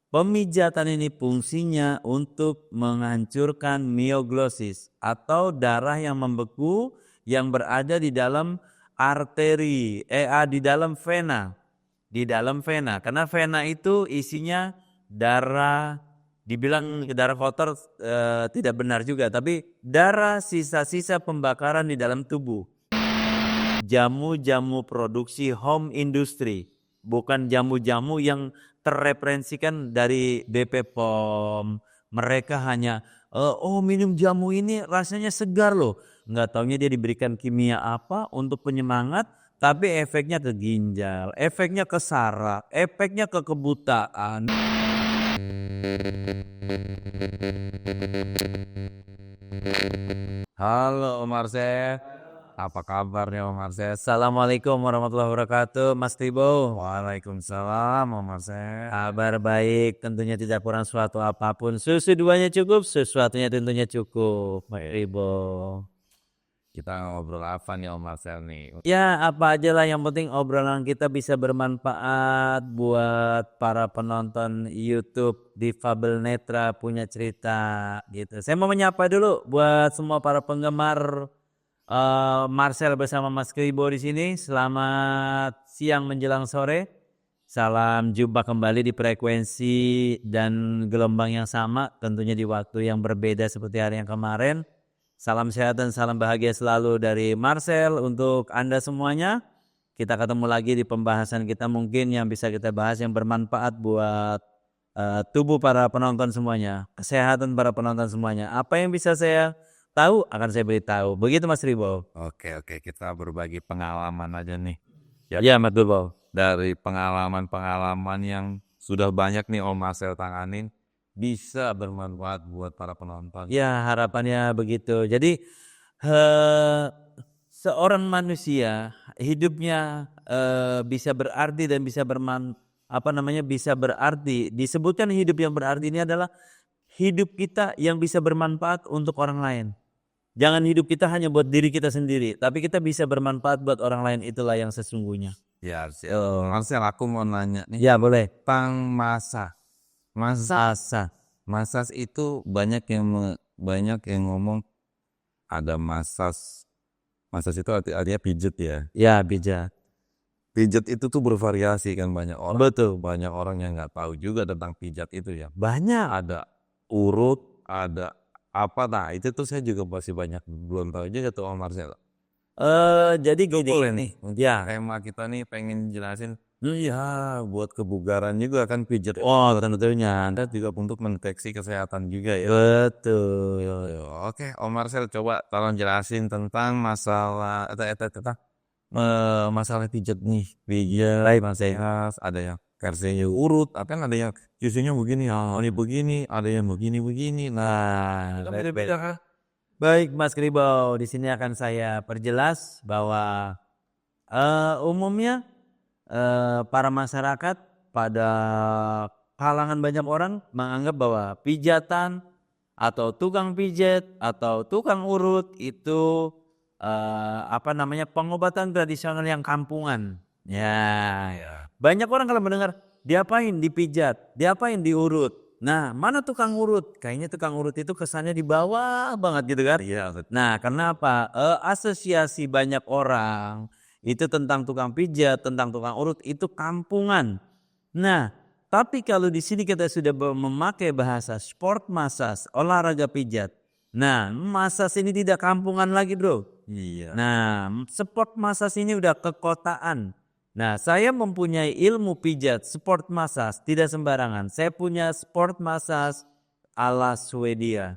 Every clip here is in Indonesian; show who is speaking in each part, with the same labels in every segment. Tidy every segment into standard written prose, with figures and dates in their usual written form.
Speaker 1: Pemijatan ini fungsinya untuk menghancurkan mioglossis atau darah yang membeku yang berada di dalam di dalam vena. Di dalam vena, karena vena itu isinya darah, dibilang darah kotor tidak benar juga, tapi darah sisa-sisa pembakaran di dalam tubuh. Jamu-jamu produksi home industry, bukan jamu-jamu yang terreferensikan dari BP POM. Mereka hanya minum jamu ini rasanya segar loh. Nggak taunya dia diberikan kimia apa untuk penyemangat, tapi efeknya ke ginjal, efeknya ke saraf, efeknya ke kebutaan. Halo Om Arsef. Apa kabarnya Om Arsef? Assalamualaikum warahmatullahi wabarakatuh, Mas Tibo. Waalaikumsalam Om Arsef. Kabar baik, tentunya tidak kurang suatu apapun. Susu duanya cukup, sesuatunya tentunya cukup. Mas Tibo.
Speaker 2: Kita ngobrol apa nih Om Marcel nih?
Speaker 1: Ya apa aja lah, yang penting obrolan kita bisa bermanfaat buat para penonton YouTube Difabel Netra Punya Cerita gitu. Saya mau menyapa dulu buat semua para penggemar Marcel bersama Mas Kribo di sini. Selamat siang menjelang sore. Salam jumpa kembali di frekuensi dan gelombang yang sama, tentunya di waktu yang berbeda seperti hari yang kemarin. Salam sehat dan salam bahagia selalu dari Marcel untuk Anda semuanya. Kita ketemu lagi di pembahasan kita mungkin yang bisa kita bahas yang bermanfaat buat tubuh para penonton semuanya, kesehatan para penonton semuanya. Apa yang bisa saya tahu akan saya beritahu. Begitu Mas Ribo.
Speaker 2: Oke, kita berbagi pengalaman aja nih.
Speaker 1: Ya, Mas Ribo.
Speaker 2: Dari pengalaman-pengalaman yang sudah banyak nih Om Marcel tanganin, bisa bermanfaat buat para penonton.
Speaker 1: Ya, harapannya begitu. Jadi seorang manusia hidupnya bisa berarti dan bisa bisa berarti. Disebutkan hidup yang berarti ini adalah hidup kita yang bisa bermanfaat untuk orang lain. Jangan hidup kita hanya buat diri kita sendiri, tapi kita bisa bermanfaat buat orang lain, itulah yang sesungguhnya.
Speaker 2: Ya, Marcel aku mau nanya nih.
Speaker 1: Ya, boleh.
Speaker 2: Tentang Masas itu banyak yang ngomong ada masas. Masas itu artinya pijet ya.
Speaker 1: Ya, pijat.
Speaker 2: Pijat itu tuh bervariasi kan, banyak orang.
Speaker 1: Betul.
Speaker 2: Banyak orang yang nggak tahu juga tentang pijat itu ya.
Speaker 1: Banyak.
Speaker 2: Ada urut, ada apa, nah itu tuh saya juga masih banyak belum tahu juga tuh Om Marcel.
Speaker 1: Jadi gini.
Speaker 2: Boleh nih,
Speaker 1: Ya.
Speaker 2: tema kita nih pengen jelasin. Ya buat kebugaran juga kan pijat.
Speaker 1: Oh, tentunya.
Speaker 2: Ada juga untuk mendeteksi kesehatan juga ya.
Speaker 1: Betul.
Speaker 2: Oke, Om Marcel coba tolong jelasin tentang masalah masalah pijat nih. Pijat, sehat, ada yang versinya urut, kan ada yang jusnya begini, ini begini, ada yang begini. Nah, beda-beda kan?
Speaker 1: Baik Mas Kribau, di sini akan saya perjelas bahwa umumnya para masyarakat pada kalangan banyak orang menganggap bahwa pijatan atau tukang pijat atau tukang urut itu pengobatan tradisional yang kampungan. Ya. Banyak orang kalau mendengar diapain dipijat, diapain diurut. Nah, mana tukang urut? Kayaknya tukang urut itu kesannya di bawah banget gitu kan?
Speaker 2: Iya.
Speaker 1: Nah, karena apa? Asosiasi banyak orang itu tentang tukang pijat, tentang tukang urut itu kampungan. Nah, tapi kalau di sini kita sudah memakai bahasa sport massage, olahraga pijat. Nah, massage ini tidak kampungan lagi, Bro.
Speaker 2: Iya.
Speaker 1: Nah, sport massage ini udah kekotaan. Nah, saya mempunyai ilmu pijat sport massage tidak sembarangan. Saya punya sport massage ala Swedia.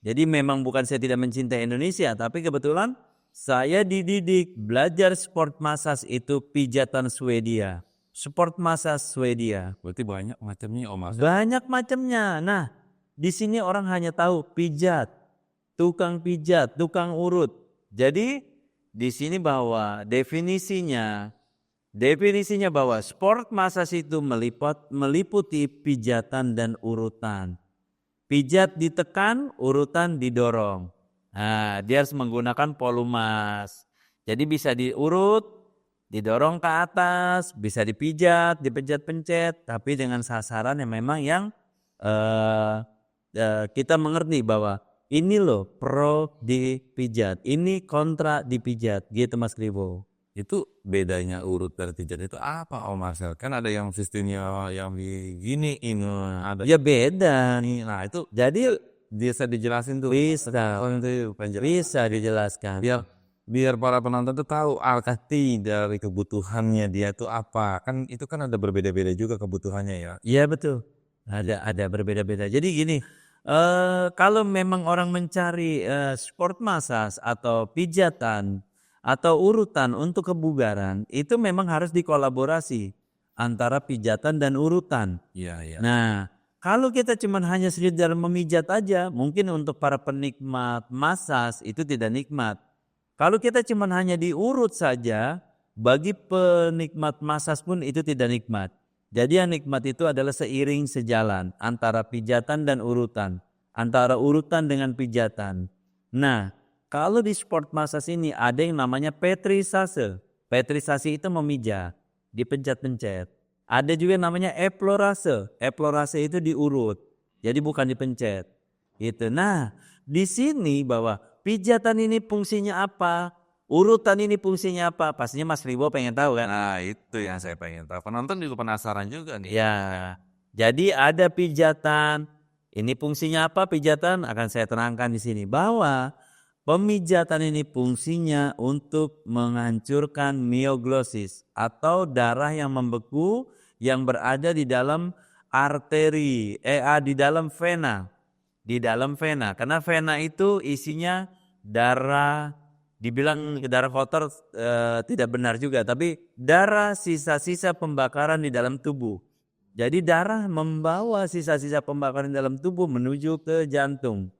Speaker 1: Jadi memang bukan saya tidak mencintai Indonesia, tapi kebetulan saya dididik belajar sport massage itu pijatan Swedia. Sport massage Swedia.
Speaker 2: Berarti banyak macamnya Om Marcel.
Speaker 1: Banyak macamnya. Nah, di sini orang hanya tahu pijat, tukang pijat, tukang urut. Jadi di sini bahwa definisinya bahwa sport massage itu meliputi pijatan dan urutan. Pijat ditekan, urutan didorong. Nah, dia harus menggunakan polumas. Jadi bisa diurut, didorong ke atas, bisa dipijat, dipencet-pencet, tapi dengan sasaran yang memang yang kita mengerti bahwa ini loh pro dipijat, ini kontra dipijat, gitu Mas Kribo.
Speaker 2: Itu bedanya urut dan pijat itu apa Om Marcel? Kan ada yang sistemnya yang beginiin, ada
Speaker 1: Ya beda.
Speaker 2: ini. Nah itu
Speaker 1: Jadi
Speaker 2: bisa dijelasin tuh.
Speaker 1: bisa,
Speaker 2: Oh, itu penjelasan.
Speaker 1: bisa dijelaskan.
Speaker 2: Biar para penonton tuh tahu arti dari kebutuhannya dia tuh apa. Kan itu kan ada berbeda-beda juga kebutuhannya ya.
Speaker 1: Iya betul. Ada berbeda-beda. Jadi gini, kalau memang orang mencari sport massage atau pijatan atau urutan untuk kebugaran, itu memang harus dikolaborasi antara pijatan dan urutan.
Speaker 2: Iya, iya.
Speaker 1: Nah, kalau kita cuma hanya sekedar memijat aja, mungkin untuk para penikmat massage itu tidak nikmat. Kalau kita cuma hanya diurut saja, bagi penikmat massage pun itu tidak nikmat. Jadi yang nikmat itu adalah seiring sejalan antara pijatan dan urutan, antara urutan dengan pijatan. Nah, kalau di sport massage ini ada yang namanya petrisase. Petrisase itu memijat, dipencet-pencet. Ada juga yang namanya eplorase. Eplorase itu diurut, jadi bukan dipencet. Gitu. Nah, di sini bahwa pijatan ini fungsinya apa, urutan ini fungsinya apa, pastinya Mas Ribo pengen tahu kan?
Speaker 2: Nah itu yang saya pengen tahu. Penonton juga penasaran juga nih.
Speaker 1: Ya, jadi ada pijatan. Ini fungsinya apa pijatan? Akan saya terangkan di sini bahwa pemijatan ini fungsinya untuk menghancurkan mioglossis atau darah yang membeku yang berada di dalam arteri, di dalam vena. Di dalam vena, karena vena itu isinya darah, dibilang darah kotor tidak benar juga, tapi darah sisa-sisa pembakaran di dalam tubuh. Jadi darah membawa sisa-sisa pembakaran di dalam tubuh menuju ke jantung.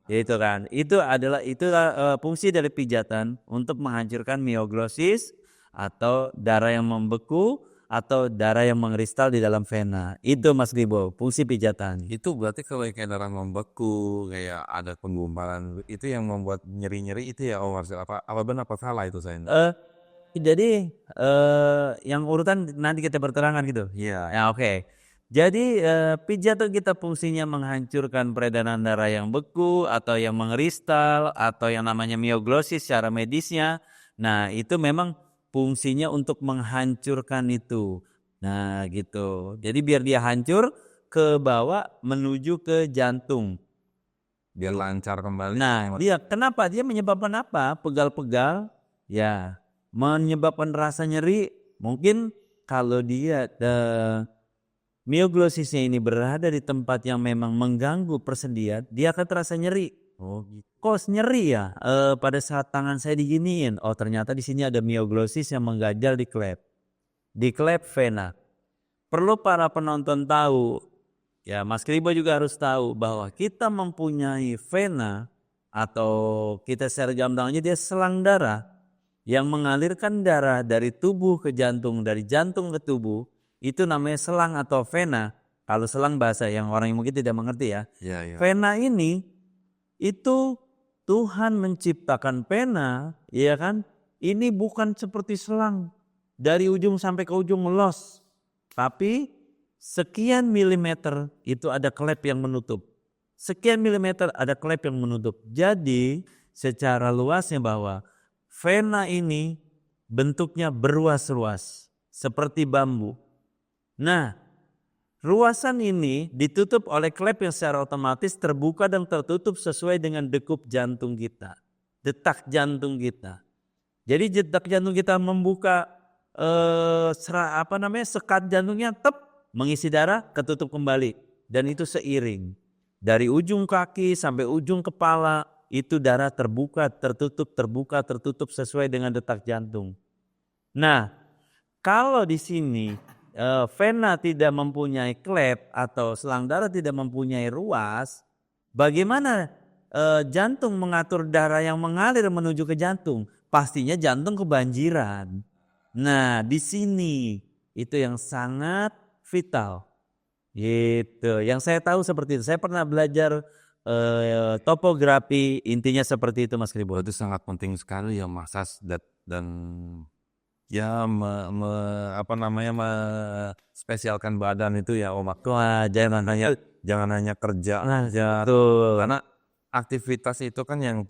Speaker 1: Itu kan. Itulah fungsi dari pijatan untuk menghancurkan mioglossis atau darah yang membeku atau darah yang mengkristal di dalam vena. Itu Mas Ribo, fungsi pijatan.
Speaker 2: Itu berarti kalau kayak darah membeku, kayak ada penggumpalan, itu yang membuat nyeri-nyeri itu ya Om Marcel. Apa benar apa salah itu saya?
Speaker 1: Jadi yang urutan nanti kita berterangan gitu.
Speaker 2: Iya.
Speaker 1: Ya oke. Jadi pijatan kita fungsinya menghancurkan peredaran darah yang beku atau yang mengkristal atau yang namanya mioglossis secara medisnya. Nah itu memang fungsinya untuk menghancurkan itu. Nah gitu. Jadi biar dia hancur ke bawah menuju ke jantung.
Speaker 2: Biar lancar kembali.
Speaker 1: Nah dia kenapa? Dia menyebabkan apa? Pegal-pegal. Ya. Menyebabkan rasa nyeri. Mungkin kalau dia mioglossisnya ini berada di tempat yang memang mengganggu persendian, dia akan terasa nyeri.
Speaker 2: Oh gitu.
Speaker 1: Kok nyeri ya? Pada saat tangan saya diginiin, oh ternyata di sini ada mioglossis yang mengganjal di klep vena. Perlu para penonton tahu, ya Mas Kribo juga harus tahu bahwa kita mempunyai vena atau kita secara gampangnya dia selang darah yang mengalirkan darah dari tubuh ke jantung, dari jantung ke tubuh. Itu namanya selang atau vena. Kalau selang bahasa yang orang yang mungkin tidak mengerti ya.
Speaker 2: Iya.
Speaker 1: Vena ini itu Tuhan menciptakan pena, ya kan? Ini bukan seperti selang dari ujung sampai ke ujung los, tapi sekian milimeter itu ada klep yang menutup. Sekian milimeter ada klep yang menutup. Jadi secara luasnya bahwa vena ini bentuknya berruas-ruas seperti bambu. Nah, ruasan ini ditutup oleh klep yang secara otomatis terbuka dan tertutup sesuai dengan degup jantung kita, detak jantung kita. Jadi detak jantung kita membuka sekat jantungnya mengisi darah, ketutup kembali, dan itu seiring dari ujung kaki sampai ujung kepala itu darah terbuka, tertutup sesuai dengan detak jantung. Nah, kalau di sini vena tidak mempunyai klep atau selang darah tidak mempunyai ruas, bagaimana jantung mengatur darah yang mengalir menuju ke jantung? Pastinya jantung kebanjiran. Nah, di sini itu yang sangat vital. Gitu. Yang saya tahu seperti itu. Saya pernah belajar topografi, intinya seperti itu Mas Kribo.
Speaker 2: Itu sangat penting sekali ya massage dan ya apa namanya spesialkan badan itu ya Om.
Speaker 1: Wah,
Speaker 2: Jangan hanya kerja
Speaker 1: nah,
Speaker 2: aja.
Speaker 1: betul.
Speaker 2: Karena aktivitas itu kan yang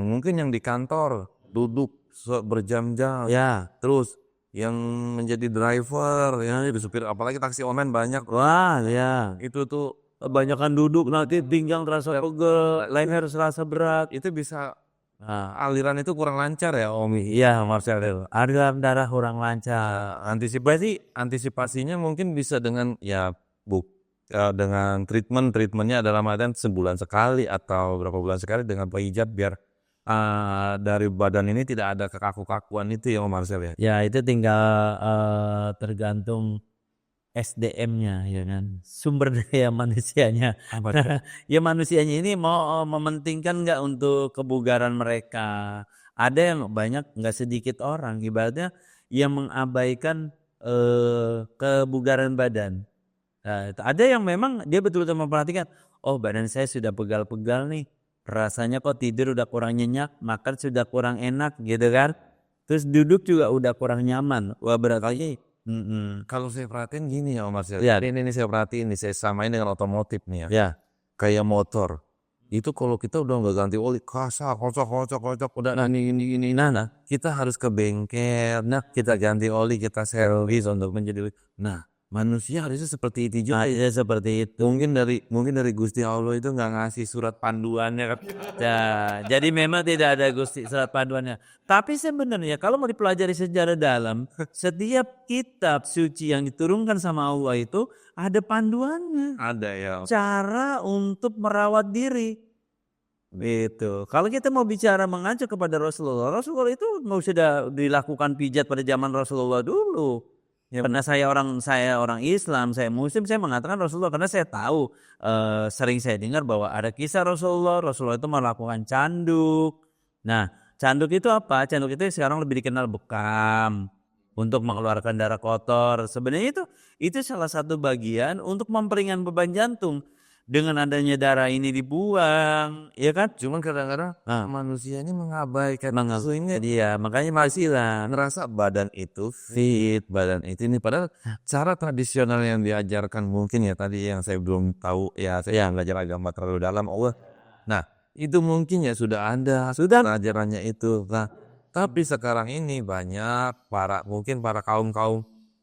Speaker 2: mungkin yang di kantor duduk berjam-jam.
Speaker 1: Ya,
Speaker 2: Terus yang menjadi driver ya jadi supir apalagi taksi online banyak.
Speaker 1: wah ya.
Speaker 2: Itu tuh
Speaker 1: Kebanyakan duduk nanti pinggang terasa pegel, leher serasa berat.
Speaker 2: itu bisa
Speaker 1: Nah,
Speaker 2: aliran itu kurang lancar ya Om.
Speaker 1: iya Marcel, aliran darah kurang lancar.
Speaker 2: Antisipasinya mungkin bisa dengan dengan treatmentnya dalam artian sebulan sekali atau berapa bulan sekali dengan pijat biar dari badan ini tidak ada kekaku-kakuan itu ya Om Marcel ya.
Speaker 1: Ya itu tinggal tergantung SDM-nya ya kan, sumber daya manusianya. Nah, ya manusianya ini mau mementingkan nggak untuk kebugaran mereka. Ada yang banyak, nggak sedikit orang ibaratnya yang mengabaikan kebugaran badan. Nah, ada yang memang dia betul-betul memperhatikan, oh badan saya sudah pegal-pegal nih, rasanya kok tidur udah kurang nyenyak, makan sudah kurang enak gitu kan. Terus duduk juga udah kurang nyaman. Wah berarti
Speaker 2: Kalau saya perhatiin gini ya Om Marcel.
Speaker 1: Ya.
Speaker 2: Ini saya perhatiin nih, saya samain dengan otomotif nih ya.
Speaker 1: ya.
Speaker 2: Kayak motor. Itu kalau kita udah nggak ganti oli, kasar, kocok, udah ini. Nah, kita harus ke bengkel, kita ganti oli, kita servis untuk menjadi. Nah, manusia harusnya seperti itu juga.
Speaker 1: Ya seperti itu.
Speaker 2: Mungkin dari Gusti Allah itu nggak ngasih surat panduannya kan.
Speaker 1: Ya, jadi memang tidak ada surat panduannya. Tapi sebenarnya kalau mau dipelajari sejarah dalam, setiap kitab suci yang diturunkan sama Allah itu ada panduannya.
Speaker 2: Ada ya.
Speaker 1: Cara untuk merawat diri. Gitu. Kalau kita mau bicara mengacu kepada Rasulullah itu mau sudah dilakukan pijat pada zaman Rasulullah dulu. Ya, karena saya orang Islam, saya Muslim, saya mengatakan Rasulullah karena saya tahu sering saya dengar bahwa ada kisah Rasulullah itu melakukan canduk. Nah, canduk itu apa? Canduk itu sekarang lebih dikenal bekam untuk mengeluarkan darah kotor. Sebenarnya itu salah satu bagian untuk memperingan beban jantung. Dengan adanya darah ini dibuang, ya kan?
Speaker 2: Cuman kadang-kadang manusia ini mengabaikan
Speaker 1: Ini dia, makanya masih lah
Speaker 2: ngerasa badan itu fit, badan itu ini padahal cara tradisional yang diajarkan mungkin ya tadi yang saya belum tahu ya saya belajar agama terlalu dalam Allah. Nah, itu mungkin ya sudah ada ajarannya itu. Nah, tapi sekarang ini banyak mungkin para kaum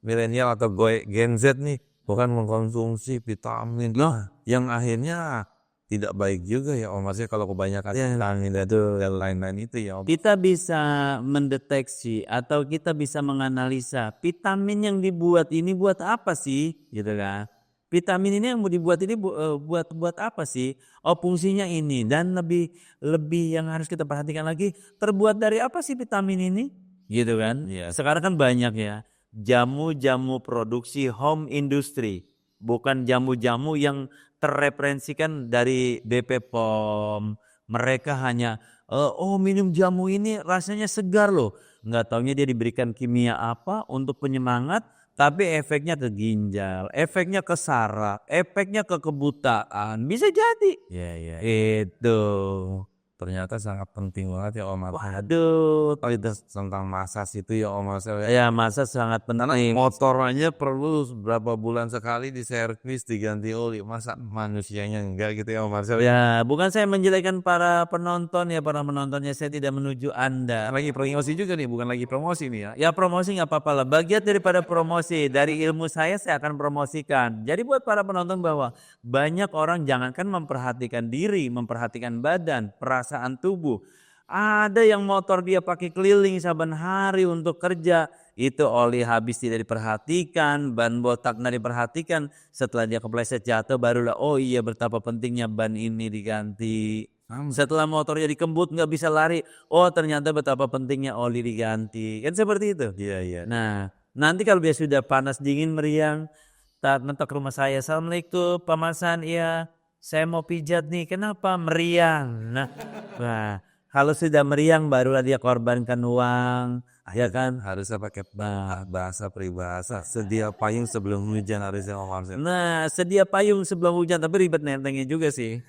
Speaker 2: milenial atau Gen Z nih bukan mengkonsumsi vitamin yang akhirnya tidak baik juga ya Om Marsya kalau kebanyakan vitamin itu dan lain-lain itu ya Om.
Speaker 1: Kita bisa mendeteksi atau kita bisa menganalisa vitamin yang dibuat ini buat apa sih gitu kan. Vitamin ini yang mau dibuat ini buat apa sih? Oh fungsinya ini dan lebih yang harus kita perhatikan lagi terbuat dari apa sih vitamin ini? Gitu kan.
Speaker 2: Yes.
Speaker 1: Sekarang kan banyak ya jamu-jamu produksi home industry, bukan jamu-jamu yang terreferensikan dari BP POM. Mereka hanya minum jamu ini rasanya segar loh. Nggak taunya dia diberikan kimia apa untuk penyemangat, tapi efeknya ke ginjal, efeknya ke saraf, efeknya ke kebutaan. Bisa jadi.
Speaker 2: Iya.
Speaker 1: Itu.
Speaker 2: Ternyata sangat penting banget ya Om Marsya.
Speaker 1: Waduh.
Speaker 2: Itu tentang masas itu ya Om Marsya.
Speaker 1: Ya masa sangat penting.
Speaker 2: Motornya perlu berapa bulan sekali diservis diganti oli. Masa manusianya enggak gitu ya Om Marsya.
Speaker 1: Ya bukan saya menjelekkan para penontonnya saya tidak menuju Anda.
Speaker 2: Lagi promosi juga nih, bukan lagi promosi nih ya.
Speaker 1: Ya promosi nggak apa-apa lah. Bagian daripada promosi dari ilmu saya akan promosikan. Jadi buat para penonton bahwa banyak orang jangankan memperhatikan diri, memperhatikan badan, perasaan tubuh. Ada yang motor dia pakai keliling saban hari untuk kerja. Itu oli habis tidak diperhatikan, ban botak tidak diperhatikan. Setelah dia kepleset jatuh barulah oh iya betapa pentingnya ban ini diganti. Setelah motornya dikembut nggak bisa lari, oh ternyata betapa pentingnya oli diganti. Kan seperti itu.
Speaker 2: Iya.
Speaker 1: Nah nanti kalau dia sudah panas dingin meriang, nanti ke rumah saya, Assalamualaikum Pak Masan, iya saya mau pijat nih, kenapa meriang? Nah kalau sudah meriang barulah dia korbankan uang, ya kan?
Speaker 2: Harusnya pakai bahasa peribahasa. Sedia payung sebelum hujan harusnya Om Marsya.
Speaker 1: Nah sedia payung sebelum hujan, tapi ribet nentengnya juga sih.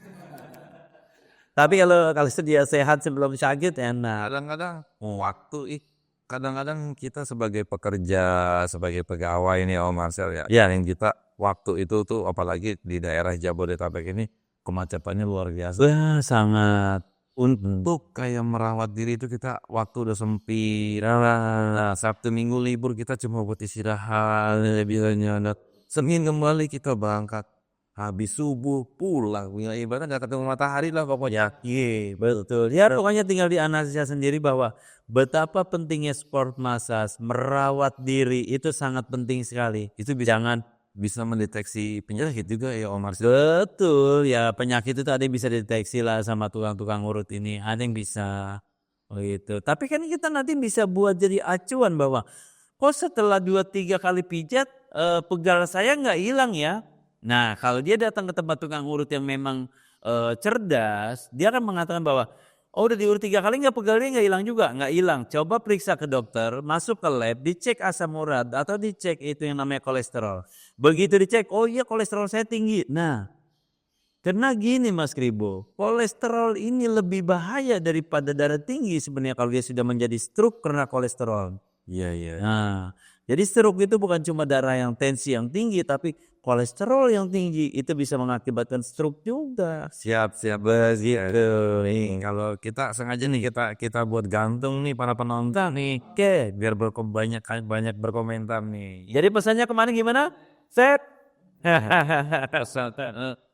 Speaker 1: Tapi kalau sedia sehat sebelum sakit enak.
Speaker 2: Kadang-kadang waktu kadang-kadang kita sebagai pekerja, sebagai pegawai nih Om Marcel ya, ya yang kita waktu itu tuh apalagi di daerah Jabodetabek ini kemacetannya luar biasa.
Speaker 1: Wah, sangat.
Speaker 2: Untuk kayak merawat diri itu kita waktu udah sempit. Nah, Sabtu Minggu libur kita cuma buat istirahat biasanya. Nah, Senin kembali kita berangkat. Habis subuh pulang. Ya, ibaratnya nggak ketemu matahari lah pokoknya.
Speaker 1: Iya, betul. Ya pokoknya tinggal dianalisa sendiri bahwa betapa pentingnya sport massage, merawat diri itu sangat penting sekali.
Speaker 2: Itu bisa mendeteksi penyakit juga ya Om Marcel.
Speaker 1: Betul, ya penyakit itu ada yang bisa dideteksi lah sama tukang-tukang urut ini, ada yang bisa. Oh gitu. Tapi kan kita nanti bisa buat jadi acuan bahwa kok setelah 2-3 kali pijat pegal saya nggak hilang ya. Nah kalau dia datang ke tempat tukang urut yang memang cerdas, dia akan mengatakan bahwa oh udah diurut 3 kali nggak pegalnya nggak hilang juga, nggak hilang. Coba periksa ke dokter, masuk ke lab, dicek asam urat atau dicek itu yang namanya kolesterol. Begitu dicek, oh iya kolesterol saya tinggi. Nah, karena gini Mas Kribo, kolesterol ini lebih bahaya daripada darah tinggi sebenarnya kalau dia sudah menjadi stroke karena kolesterol.
Speaker 2: Iya, iya.
Speaker 1: Nah, jadi stroke itu bukan cuma darah yang tensi yang tinggi, tapi kolesterol yang tinggi itu bisa mengakibatkan stroke juga.
Speaker 2: Siap, begitu. Nih, kalau kita sengaja nih kita buat gantung nih para penonton nih.
Speaker 1: Oke.
Speaker 2: Biar banyak berkomentar nih.
Speaker 1: Jadi pesannya kemarin gimana? Set.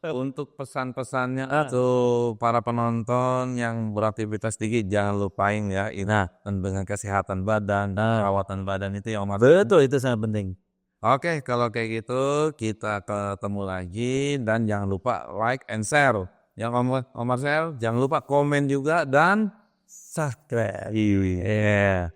Speaker 2: Untuk pesan-pesannya tuh para penonton yang beraktivitas tinggi jangan lupain ya ini dengan kesehatan badan, perawatan badan itu yang
Speaker 1: Betul, itu sangat penting.
Speaker 2: Oke, kalau kayak gitu kita ketemu lagi dan jangan lupa like and share. Yang Om Marcel jangan lupa komen juga dan
Speaker 1: Subscribe.
Speaker 2: iya.